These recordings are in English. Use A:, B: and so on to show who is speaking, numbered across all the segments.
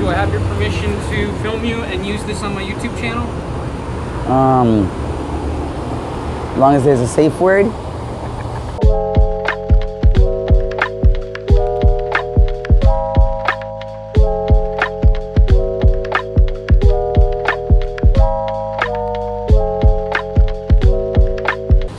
A: do I have your permission to film you and use this on my YouTube channel?
B: As long as there's a safe word.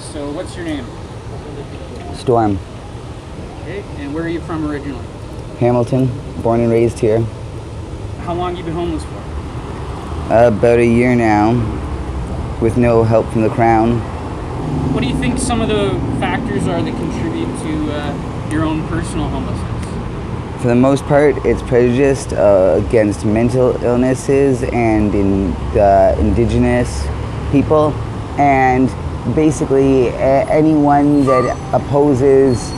A: So what's your name?
B: Storm.
A: Okay, and where are you from originally?
B: Hamilton, born and raised here.
A: How long have you been homeless for?
B: About a year now, with no help from the Crown.
A: What do you think some of the factors are that contribute to your own personal homelessness?
B: For the most part, it's prejudiced against mental illnesses and in indigenous people, and basically anyone that opposes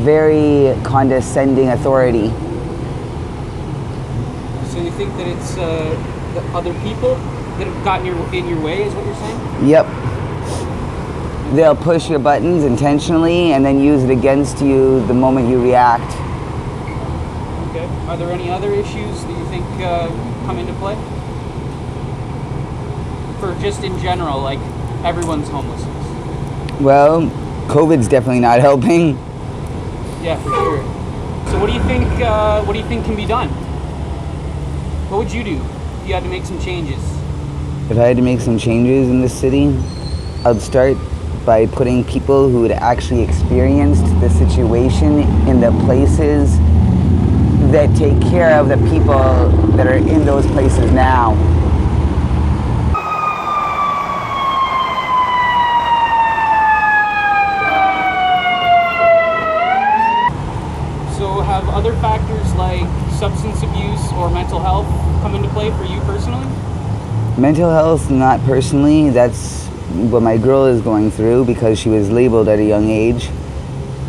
B: very condescending authority.
A: So you think that it's the other people that have gotten in your way, is what you're saying?
B: Yep. They'll push your buttons intentionally and then use it against you the moment you react.
A: Okay. Are there any other issues that you think come into play? For just in general, like everyone's homelessness.
B: Well, COVID's definitely not helping.
A: Yeah, for sure. So what do you think? What do you think can be done? What would you do if you had to make some changes?
B: If I had to make some changes in this city, I'd start by putting people who had actually experienced the situation in the places that take care of the people that are in those places now.
A: So have other factors like substance abuse or mental health come into play for you personally?
B: Mental health, not personally. That's what my girl is going through because she was labeled at a young age.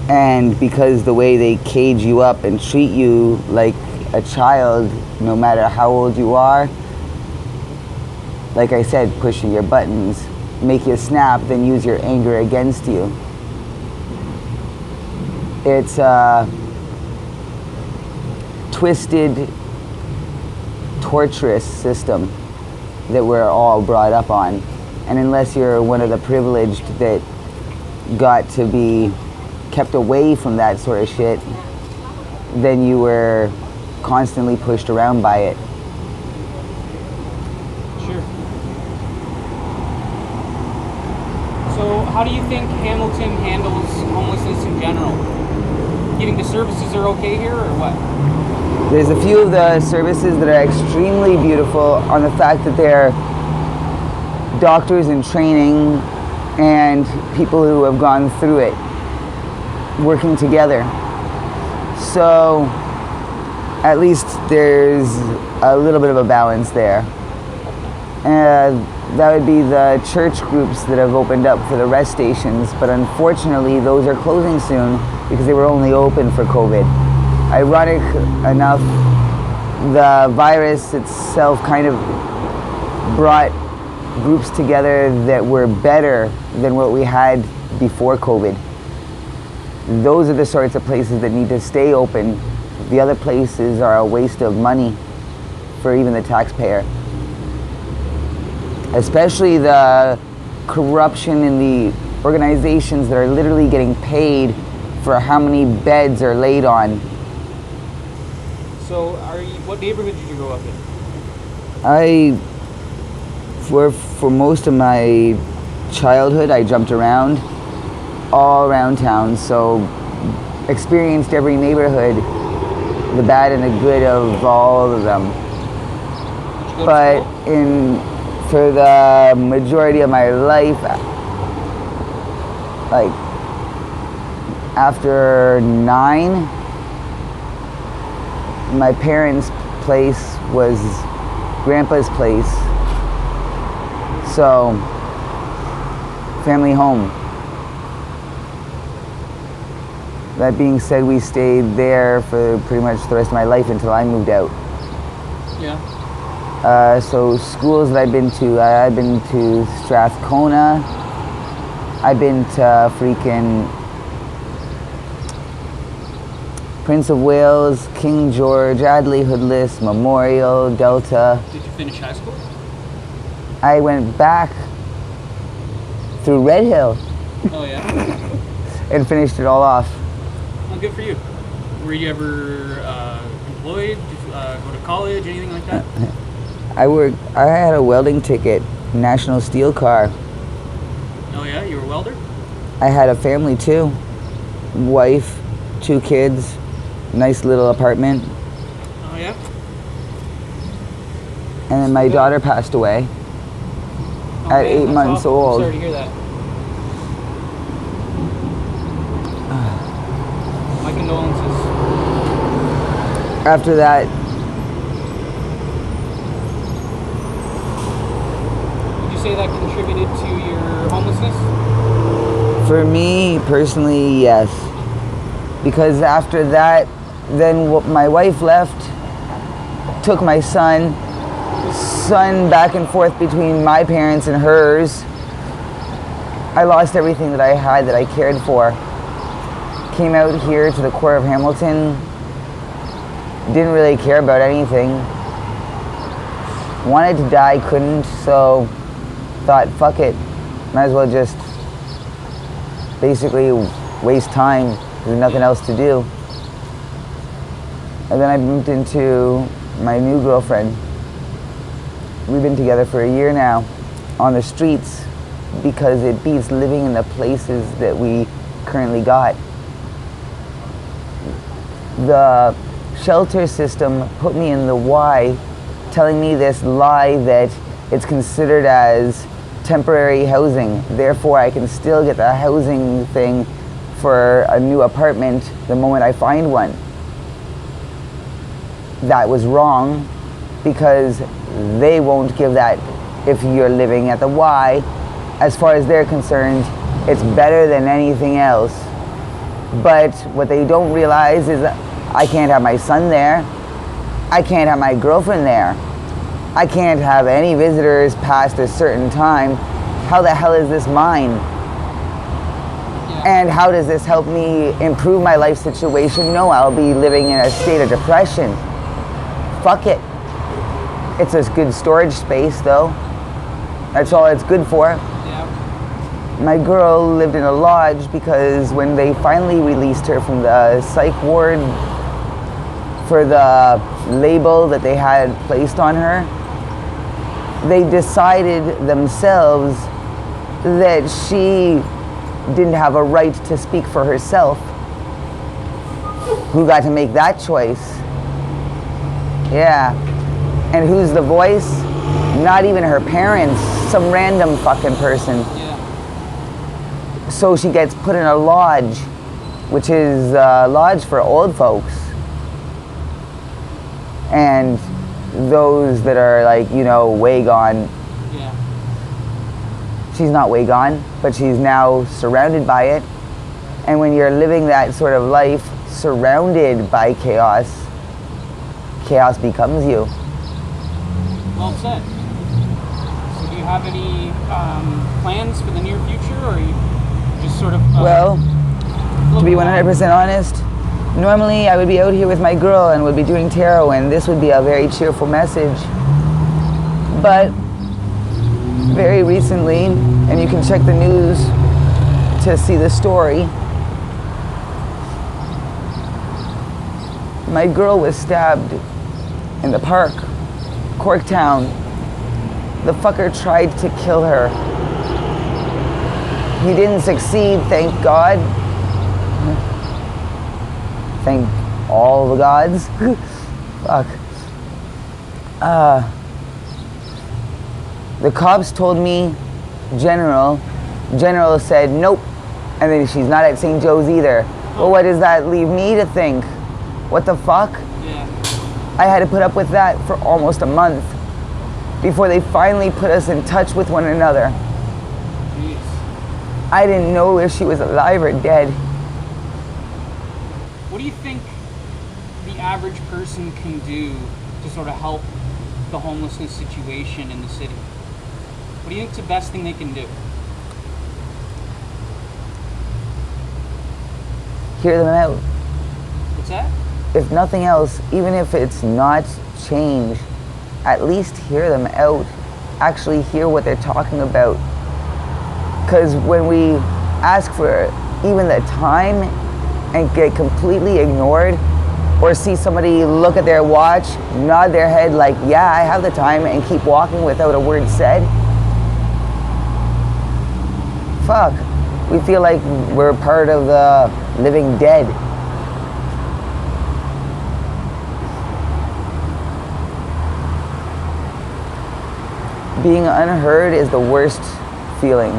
B: And because the way they cage you up and treat you like a child, no matter how old you are, like I said, pushing your buttons, make you snap, then use your anger against you. It's a twisted, torturous system that we're all brought up on. And unless you're one of the privileged that got to be kept away from that sort of shit, then you were constantly pushed around by it.
A: Sure. So how do you think Hamilton handles homelessness in general? You think the services are okay here or what?
B: There's a few of the services that are extremely beautiful on the fact that they're doctors in training and people who have gone through it working together. So at least there's a little bit of a balance there. That would be the church groups that have opened up for the rest stations, but unfortunately those are closing soon because they were only open for COVID. Ironic enough, the virus itself kind of brought groups together that were better than what we had before COVID. Those are the sorts of places that need to stay open. The other places are a waste of money for even the taxpayer. Especially the corruption in the organizations that are literally getting paid for how many beds are laid on.
A: So what neighborhood did you grow up in?
B: For most of my childhood, I jumped around, all around town, so experienced every neighborhood, the bad and the good of all of them. But for the majority of my life, like after 9, my parents' place was Grandpa's place. So, family home. That being said, we stayed there for pretty much the rest of my life until I moved out.
A: Yeah.
B: So schools that I've been to Strathcona. I've been to freaking Prince of Wales, King George, Adley Hoodless, Memorial, Delta.
A: Did you finish high school?
B: I went back through Red Hill
A: Oh yeah.
B: and finished it all off.
A: Well, good for you. Were you ever employed? Did you go to college? Anything like that?
B: I had a welding ticket, National Steel Car.
A: Oh yeah, you were a welder.
B: I had a family too. Wife, 2 kids, nice little apartment.
A: Oh yeah.
B: And then my daughter passed away at 8
A: that's
B: months
A: awful.
B: old.
A: I'm sorry to hear that. My condolences.
B: After that,
A: Would you say that contributed to your homelessness?
B: for me personally, yes. Because after that, then my wife left, took my son back and forth between my parents and hers. I lost everything that I had that I cared for. Came out here to the core of Hamilton, didn't really care about anything. Wanted to die, couldn't, so thought, fuck it. Might as well just basically waste time. There's nothing else to do. And then I moved into my new girlfriend. We've been together for a year now on the streets because it beats living in the places that we currently got. The shelter system put me in the Y, telling me this lie that it's considered as temporary housing. Therefore, I can still get the housing thing for a new apartment the moment I find one. That was wrong because they won't give that if you're living at the Y. As far as they're concerned, it's better than anything else. But what they don't realize is that I can't have my son there. I can't have my girlfriend there. I can't have any visitors past a certain time. How the hell is this mine? And how does this help me improve my life situation? No, I'll be living in a state of depression. Fuck it. It's a good storage space though. That's all it's good for.
A: Yeah.
B: My girl lived in a lodge because when they finally released her from the psych ward for the label that they had placed on her, they decided themselves that she didn't have a right to speak for herself. Who got to make that choice? Yeah. And who's the voice? Not even her parents, some random fucking person.
A: Yeah.
B: So she gets put in a lodge, which is a lodge for old folks. And those that are like, you know, way gone.
A: Yeah.
B: She's not way gone, but she's now surrounded by it. And when you're living that sort of life surrounded by chaos, chaos becomes you.
A: Well said. So do you have any plans for the near future, or are you just sort of...
B: Well, to be 100% honest, normally I would be out here with my girl and would be doing tarot, and this would be a very cheerful message. But very recently, and you can check the news to see the story, my girl was stabbed in the park, Corktown. The fucker tried to kill her. He didn't succeed, thank God. Thank all the gods. Fuck. The cops told me General said nope, and then she's not at St. Joe's either. Well, what does that leave me to think? What the fuck?
A: Yeah.
B: I had to put up with that for almost a month before they finally put us in touch with one another.
A: Jeez.
B: I didn't know if she was alive or dead.
A: What do you think the average person can do to sort of help the homelessness situation in the city? What do you think's the best thing they can do?
B: Hear them out.
A: What's that?
B: If nothing else, even if it's not change, at least hear them out. Actually hear what they're talking about. Because when we ask for even the time and get completely ignored, or see somebody look at their watch, nod their head like, yeah, I have the time, and keep walking without a word said, fuck, we feel like we're part of the living dead. Being unheard is the worst feeling.